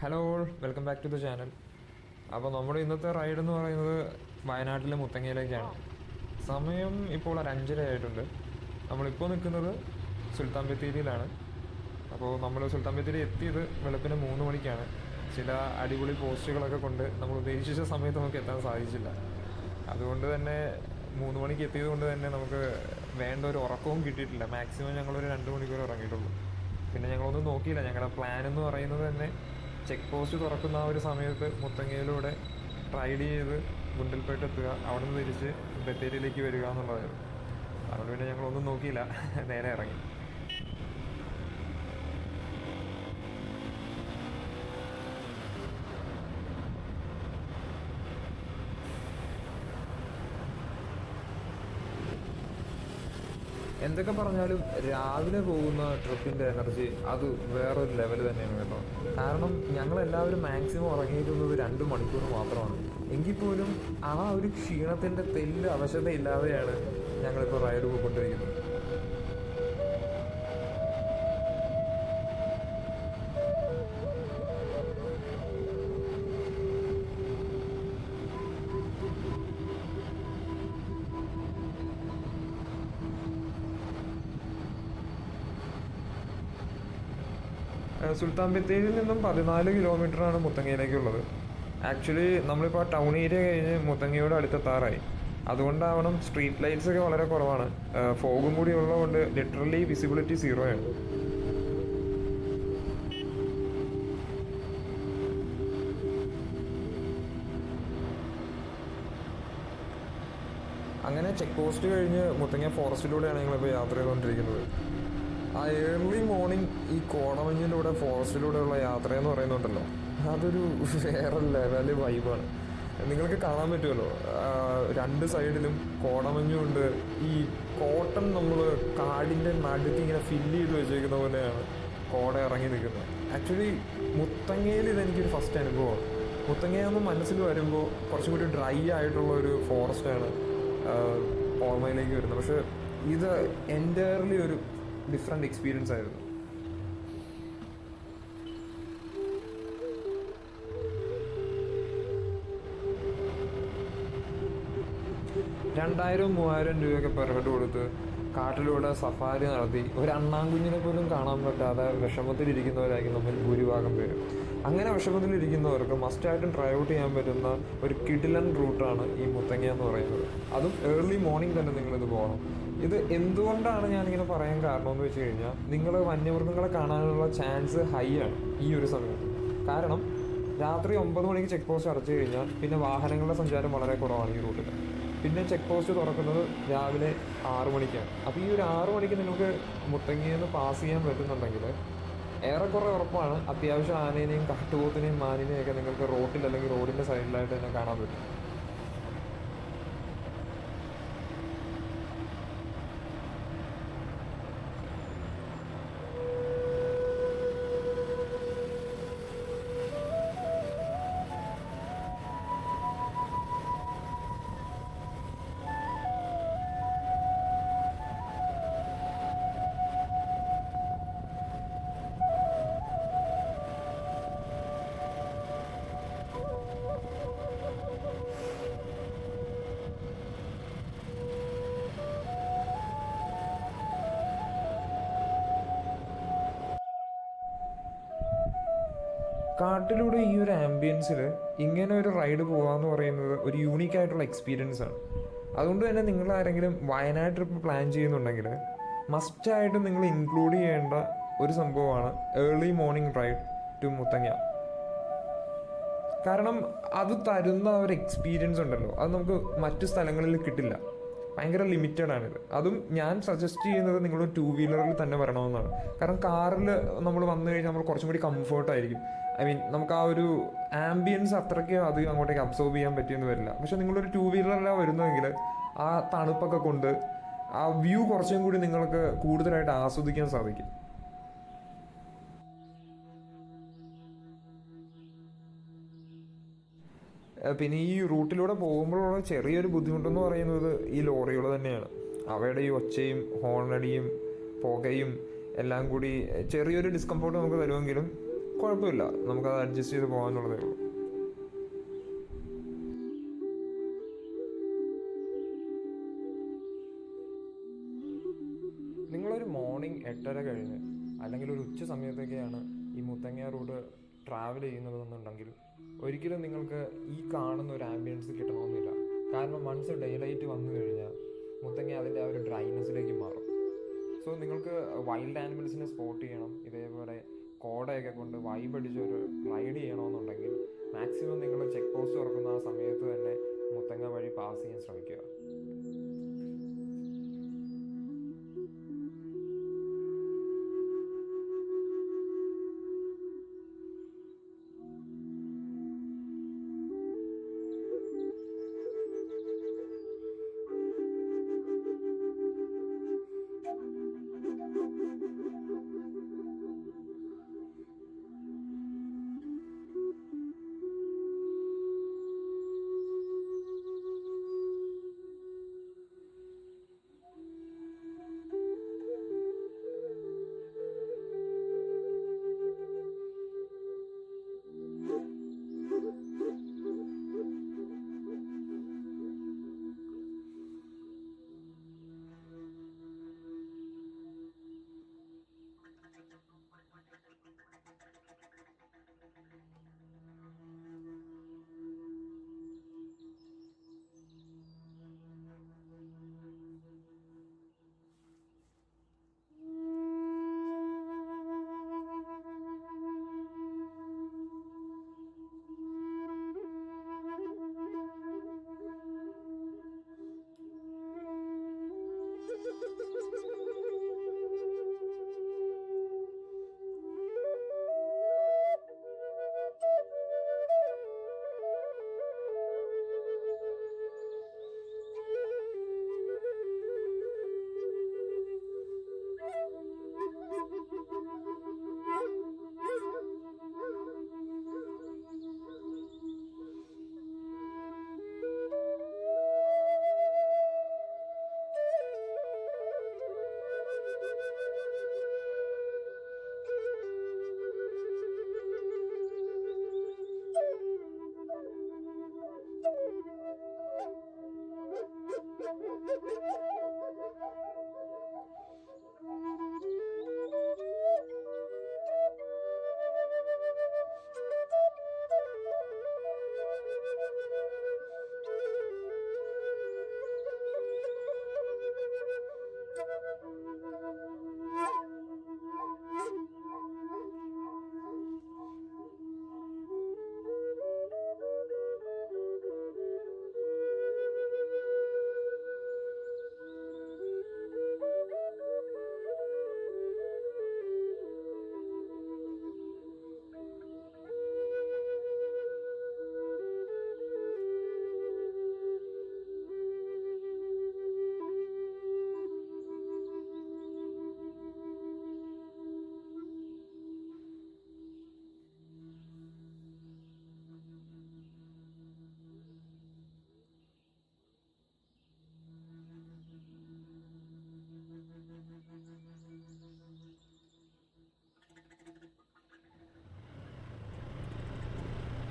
Hello, welcome back to the channel. അപ്പോൾ നമ്മുടെ ഇന്നത്തെ റൈഡ് എന്ന് പറയുന്നത് വയനാട്ടിലെ മുത്തങ്ങയിലേക്കാണ്. സമയം ഇപ്പോൾ ഒരു 5:30 ആയിട്ടുണ്ട്. നമ്മളിപ്പോൾ നിൽക്കുന്നത് സുൽത്താൻ ബത്തേരിയിലാണ്. അപ്പോൾ നമ്മൾ സുൽത്താൻ ബത്തേരി എത്തിയത് വെളുപ്പിന് 3 മണിക്കാണ്. ചില അടിപൊളി പോസ്റ്റുകളൊക്കെ കൊണ്ട് നമ്മൾ ഉദ്ദേശിച്ച സമയത്ത് നമുക്ക് എത്താൻ സാധിച്ചില്ല. അതുകൊണ്ട് തന്നെ 3 മണിക്ക് എത്തിയത് കൊണ്ട് തന്നെ നമുക്ക് വേണ്ട ഒരു ഉറക്കവും കിട്ടിയിട്ടില്ല. മാക്സിമം ഞങ്ങളൊരു 2 മണിക്കൂർ ഉറങ്ങിയിട്ടുള്ളൂ. പിന്നെ ഞങ്ങളൊന്നും നോക്കിയില്ല. ഞങ്ങളുടെ പ്ലാൻ എന്ന് പറയുന്നത് തന്നെ ചെക്ക് പോസ്റ്റ് തുറക്കുന്ന ആ ഒരു സമയത്ത് മുത്തങ്ങയിലൂടെ റൈഡ് ചെയ്ത് ഗുണ്ടൽപേട്ട് എത്തുക, അവിടെ നിന്ന് തിരിച്ച് ബത്തേരിയിലേക്ക് വരിക എന്നുള്ളതായിരുന്നു. അതുകൊണ്ട് പിന്നെ ഞങ്ങളൊന്നും നോക്കിയില്ല, നേരെ ഇറങ്ങി. എന്തൊക്കെ പറഞ്ഞാലും രാവിലെ പോകുന്ന ട്രിപ്പിൻ്റെ എനർജി അത് വേറൊരു ലെവൽ തന്നെയാണ് കേട്ടോ. കാരണം ഞങ്ങളെല്ലാവരും മാക്സിമം ഉറങ്ങിയിരിക്കുന്നത് 2 മണിക്കൂർ മാത്രമാണ്. എങ്കിൽ പോലും ആ ഒരു ക്ഷീണത്തിൻ്റെ തെല്ല് അവശതയില്ലാതെയാണ് ഞങ്ങളിപ്പോൾ റൈഡ് പോയിക്കൊണ്ടിരിക്കുന്നത്. സുൽത്താൻ ബത്തേരിയിൽ നിന്നും 14 കിലോമീറ്ററാണ് മുത്തങ്ങയിലേക്കുള്ളത്. ആക്ച്വലി നമ്മളിപ്പോൾ ആ ടൗൺ ഏരിയ കഴിഞ്ഞ് മുത്തങ്ങയോട് അടുത്തെത്താറായി. അതുകൊണ്ടാവണം സ്ട്രീറ്റ് ലൈറ്റ്സ് ഒക്കെ വളരെ കുറവാണ്. ഫോഗും കൂടി ഉള്ളതുകൊണ്ട് ലിറ്ററലി വിസിബിലിറ്റി 0 ആണ്. അങ്ങനെ ചെക്ക് പോസ്റ്റ് കഴിഞ്ഞ് മുത്തങ്ങ ഫോറസ്റ്റിലൂടെയാണ് ഞങ്ങളിപ്പോൾ യാത്ര ചെയ്തുകൊണ്ടിരിക്കുന്നത്. ആ ഏർലി മോർണിംഗ് ഈ കോടമഞ്ഞിലൂടെ ഫോറസ്റ്റിലൂടെയുള്ള യാത്രയെന്ന് പറയുന്നുണ്ടല്ലോ, അതൊരു വേറെ ലെവല് വൈബാണ്. നിങ്ങൾക്ക് കാണാൻ പറ്റുമല്ലോ, 2 സൈഡിലും കോടമഞ്ഞുണ്ട്. ഈ കോട്ടൺ നമ്മൾ കാടിൻ്റെ നടുക്ക് ഇങ്ങനെ ഫില്ല് ചെയ്ത് വെച്ചേക്കുന്ന പോലെയാണ് കോട ഇറങ്ങി നിൽക്കുന്നത്. ആക്ച്വലി മുത്തങ്ങയിൽ ഇതെനിക്കൊരു ഫസ്റ്റ് അനുഭവമാണ്. മുത്തങ്ങയെന്ന് മനസ്സിൽ വരുമ്പോൾ കുറച്ചും കൂടി ഡ്രൈ ആയിട്ടുള്ള ഒരു ഫോറസ്റ്റാണ് ഓർമ്മയിലേക്ക് വരുന്നത്. പക്ഷേ ഇത് എൻ്റയർലി ഒരു ഡിഫറെൻ്റ് എക്സ്പീരിയൻസ് ആയിരുന്നു. 2000-3000 രൂപയൊക്കെ പെർ ഹെഡ് കൊടുത്ത് കാട്ടിലൂടെ സഫാരി നടത്തി ഒരു അണ്ണാൻകുഞ്ഞിനെ പോലും കാണാൻ പറ്റാതെ വിഷമത്തിലിരിക്കുന്നവരായിരിക്കും നമ്മൾ ഭൂരിഭാഗം പേരും. അങ്ങനെ വിഷമത്തിലിരിക്കുന്നവർക്ക് മസ്റ്റായിട്ടും ട്രൈ ഔട്ട് ചെയ്യാൻ പറ്റുന്ന ഒരു കിടിലൻ റൂട്ടാണ് ഈ മുത്തങ്ങ എന്ന് പറയുന്നത്. അതും ഏർലി മോർണിംഗ് തന്നെ നിങ്ങളിത് പോകണം. ഇത് എന്തുകൊണ്ടാണ് ഞാനിങ്ങനെ പറയാൻ കാരണമെന്ന് വെച്ച് കഴിഞ്ഞാൽ, നിങ്ങൾ വന്യമൃഗങ്ങളെ കാണാനുള്ള ചാൻസ് ഹൈ ആണ് ഈ ഒരു സമയത്ത്. കാരണം രാത്രി 9 മണിക്ക് ചെക്ക് പോസ്റ്റ് അടച്ചു കഴിഞ്ഞാൽ പിന്നെ വാഹനങ്ങളുടെ സഞ്ചാരം വളരെ കുറവാണ് ഈ റൂട്ടിൽ. പിന്നെ ചെക്ക് പോസ്റ്റ് തുറക്കുന്നത് രാവിലെ 6 മണിക്കാണ്. അപ്പോൾ ഈ ഒരു 6 മണിക്ക് നിങ്ങൾക്ക് മുത്തങ്ങയിൽ നിന്ന് പാസ് ചെയ്യാൻ പറ്റുന്നുണ്ടെങ്കിൽ ഏറെക്കുറെ ഉറപ്പാണ് അത്യാവശ്യം ആനേനെയും കാട്ടുപോത്തിനെയും മാനിനെയും ഒക്കെ നിങ്ങൾക്ക് റോട്ടിൽ അല്ലെങ്കിൽ റോഡിൻ്റെ സൈഡിലായിട്ട് തന്നെ കാണാൻ പറ്റും. കാട്ടിലൂടെ ഈ ഒരു ആംബിയൻസിൽ ഇങ്ങനെ ഒരു റൈഡ് പോകാമെന്ന് പറയുന്നത് ഒരു യൂണീക്കായിട്ടുള്ള എക്സ്പീരിയൻസ് ആണ്. അതുകൊണ്ട് തന്നെ നിങ്ങൾ ആരെങ്കിലും വയനാട് ട്രിപ്പ് പ്ലാൻ ചെയ്യുന്നുണ്ടെങ്കിൽ മസ്റ്റായിട്ട് നിങ്ങൾ ഇൻക്ലൂഡ് ചെയ്യേണ്ട ഒരു സംഭവമാണ് early morning ride to Muthanga. കാരണം അത് തരുന്ന ഒരു എക്സ്പീരിയൻസ് ഉണ്ടല്ലോ, അത് നമുക്ക് മറ്റു സ്ഥലങ്ങളിൽ കിട്ടില്ല. ഭയങ്കര ലിമിറ്റഡ് ആണിത്. അതും ഞാൻ സജസ്റ്റ് ചെയ്യുന്നത് നിങ്ങൾ 2 വീലറിൽ തന്നെ വരണമെന്നാണ്. കാരണം കാറിൽ നമ്മൾ വന്നു കഴിഞ്ഞാൽ നമ്മൾ കുറച്ചും കൂടി കംഫർട്ടായിരിക്കും. നമുക്ക് ആ ഒരു ആംബിയൻസ് അത്രയ്ക്ക് അധികം അങ്ങോട്ടേക്ക് അബ്സോർബ് ചെയ്യാൻ പറ്റിയെന്ന് വരില്ല. പക്ഷെ നിങ്ങളൊരു 2 വീലറിലാണ് വരുന്നതെങ്കിൽ ആ തണുപ്പൊക്കെ കൊണ്ട് ആ വ്യൂ കുറച്ചും കൂടി നിങ്ങൾക്ക് കൂടുതലായിട്ട് ആസ്വദിക്കാൻ സാധിക്കും. പിന്നെ ഈ റൂട്ടിലൂടെ പോകുമ്പോഴുള്ള ചെറിയൊരു ബുദ്ധിമുട്ടെന്ന് പറയുന്നത് ഈ ലോറികൾ തന്നെയാണ്. അവയുടെ ഈ ഒച്ചയും ഹോണടിയും പുകയും എല്ലാം കൂടി ചെറിയൊരു ഡിസ്കംഫോർട്ട് നമുക്ക് തരുമെങ്കിലും കുഴപ്പമില്ല, നമുക്കത് അഡ്ജസ്റ്റ് ചെയ്ത് പോകാമെന്നുള്ളതേ ഉള്ളൂ. നിങ്ങളൊരു മോർണിംഗ് 8:30 കഴിഞ്ഞ് അല്ലെങ്കിൽ ഒരു ഉച്ച സമയത്തൊക്കെയാണ് ഈ മുത്തങ്ങ റൂട്ട് ട്രാവൽ ചെയ്യുന്നതെന്നുണ്ടെങ്കിൽ ഒരിക്കലും നിങ്ങൾക്ക് ഈ കാണുന്ന ഒരു ആംബിയൻസ് കിട്ടണമെന്നില്ല. കാരണം വൺസ് ഡേ ലൈറ്റ് വന്നു കഴിഞ്ഞാൽ മുത്തങ്ങ അതിൻ്റെ ആ ഒരു ഡ്രൈനെസ്സിലേക്ക് മാറും. സോ നിങ്ങൾക്ക് വൈൽഡ് ആനിമൽസിനെ സ്പോട്ട് ചെയ്യണം, ഇതേപോലെ കോടയൊക്കെ കൊണ്ട് വൈബ് അടിച്ച് ഒരു റൈഡ് ചെയ്യണമെന്നുണ്ടെങ്കിൽ മാക്സിമം നിങ്ങൾ ചെക്ക് പോസ്റ്റ് തുറക്കുന്ന ആ സമയത്ത് തന്നെ മുത്തങ്ങ വഴി പാസ് ചെയ്യാൻ ശ്രമിക്കുക.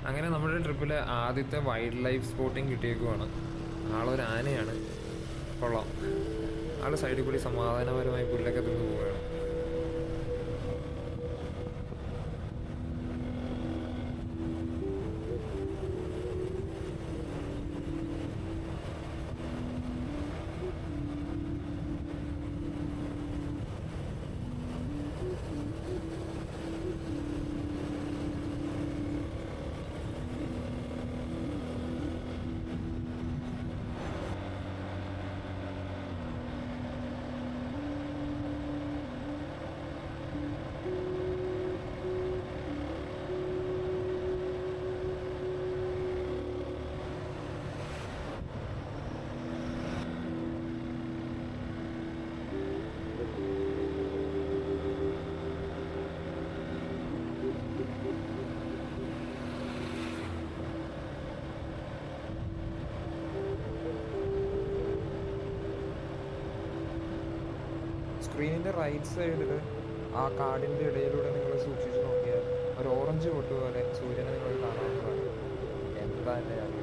അങ്ങനെ നമ്മുടെ ട്രിപ്പിലെ ആദ്യത്തെ വൈൽഡ് ലൈഫ് സ്പോട്ടിങ് കിട്ടിയേക്കുവാണ്. ആളൊരു ആനയാണ്, കൊള്ളാം. ആൾ സൈഡിൽ കൂടി സമാധാനപരമായി പുല്ലൊക്കെ തിന്ന് പോവുകയാണ്. സ്ക്രീനിൻ്റെ റൈറ്റ് സൈഡിൽ ആ കാടിൻ്റെ ഇടയിലൂടെ നിങ്ങൾ സൂക്ഷിച്ച് നോക്കിയാൽ ഒരു ഓറഞ്ച് പൊട്ട് പോലെ സൂര്യനെ നിങ്ങൾക്ക് കാണാവുന്നതാണ്. എന്താ എൻ്റെ കാര്യം.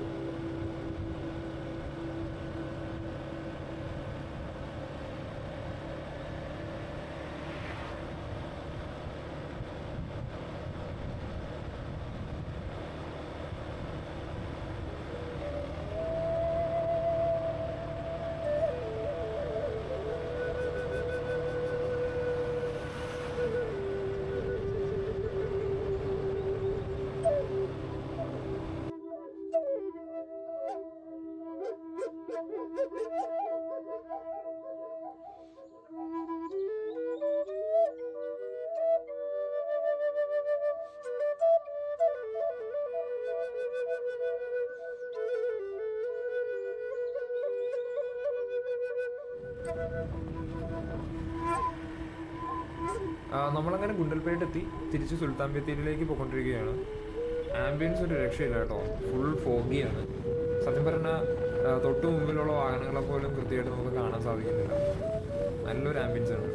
നമ്മളങ്ങനെ ഗുണ്ടൽപേട്ട് തിരിച്ച് സുൽത്താൻ ബത്തേരിയിലേക്ക് പോയിക്കൊണ്ടിരിക്കുകയാണ്. ആംബിയൻസ് ഒരു രക്ഷയില്ല കേട്ടോ, ഫുൾ ഫോഗിയാണ്. സത്യം പറഞ്ഞാൽ തൊട്ട് മുമ്പിലുള്ള വാഹനങ്ങളെ പോലും കൃത്യമായിട്ട് നമുക്ക് കാണാൻ സാധിക്കുന്നില്ല. നല്ലൊരു ആംബിയൻസ് ആണ്.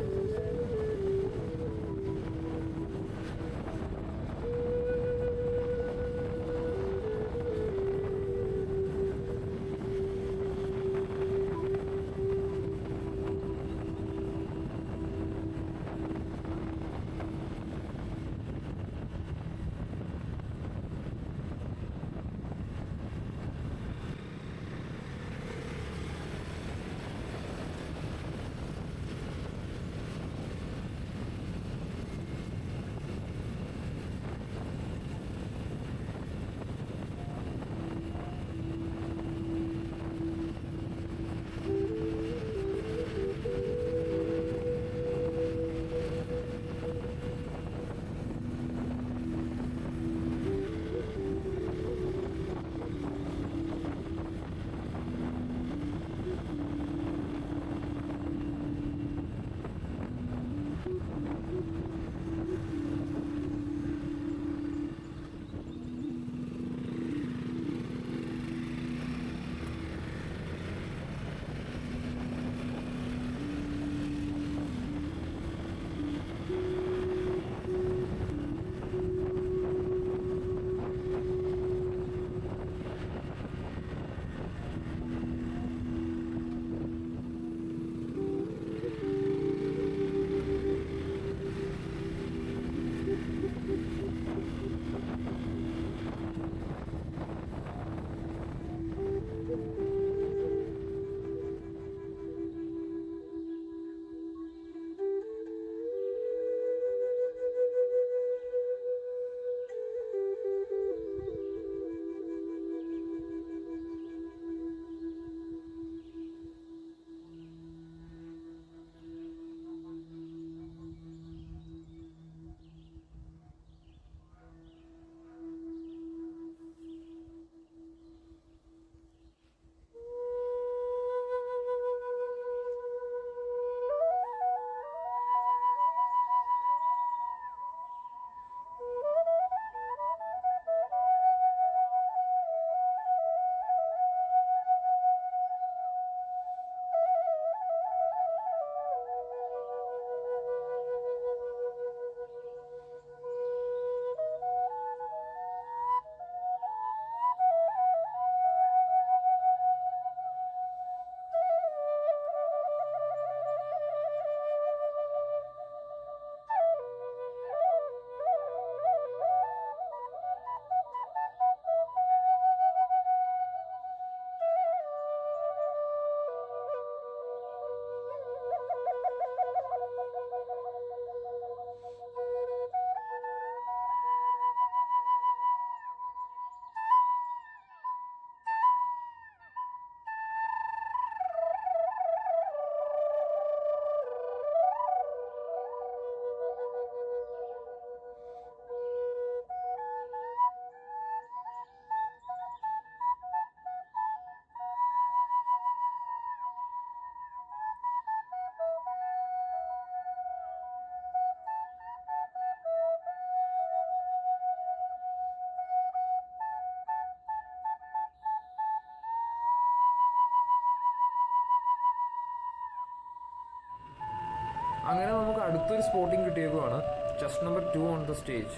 അങ്ങനെ നമുക്ക് അടുത്തൊരു സ്പോട്ടിങ് കിട്ടിയേക്കുവാണ്. Chest number 2 on the stage.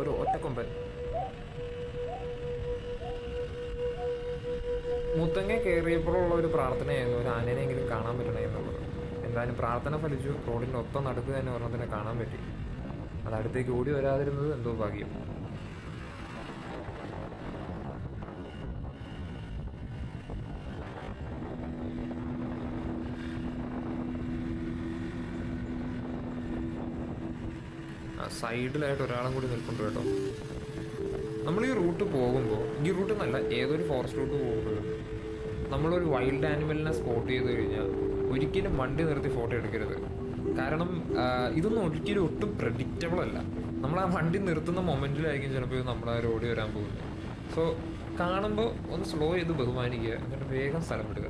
ഒരു ഒറ്റക്കൊമ്പൻ. മുത്തങ്ങ കയറിയപ്പോഴുള്ള ഒരു പ്രാർത്ഥനയായിരുന്നു ഒരു ആനേനെങ്കിലും കാണാൻ പറ്റണേ എന്നുള്ളത്. എന്തായാലും പ്രാർത്ഥന ഫലിച്ചു. റോഡിൻ്റെ ഒത്ത നടുക്ക് തന്നെ ഒരെണ്ണത്തിനെ കാണാൻ പറ്റി. അത് അടുത്തേക്ക് ഓടി വരാതിരുന്നത് എന്തോ ഭാഗ്യം. സൈഡിലായിട്ട് ഒരാളും കൂടി നിൽപ്പുണ്ട് കേട്ടോ. നമ്മൾ ഈ റൂട്ട് പോകുമ്പോൾ, ഈ റൂട്ട് എന്നല്ല ഏതൊരു ഫോറസ്റ്റ് റൂട്ട് പോകുമ്പോഴും നമ്മളൊരു വൈൽഡ് ആനിമലിനെ സ്പോട്ട് ചെയ്ത് കഴിഞ്ഞാൽ ഒരിക്കലും വണ്ടി നിർത്തി ഫോട്ടോ എടുക്കരുത്. കാരണം ഇതൊന്നും ഒരിക്കലും ഒട്ടും പ്രഡിക്റ്റബിൾ അല്ല. നമ്മൾ ആ വണ്ടി നിർത്തുന്ന മൊമെൻറ്റിലായിരിക്കും ചിലപ്പോൾ ഇത് നമ്മളെ ഓടി വരാൻ പോകുന്നത്. സോ കാണുമ്പോൾ ഒന്ന് സ്ലോ ചെയ്ത് ബഹുമാനിക്കുക, എന്നിട്ട് വേഗം സ്ഥലം വിടുക.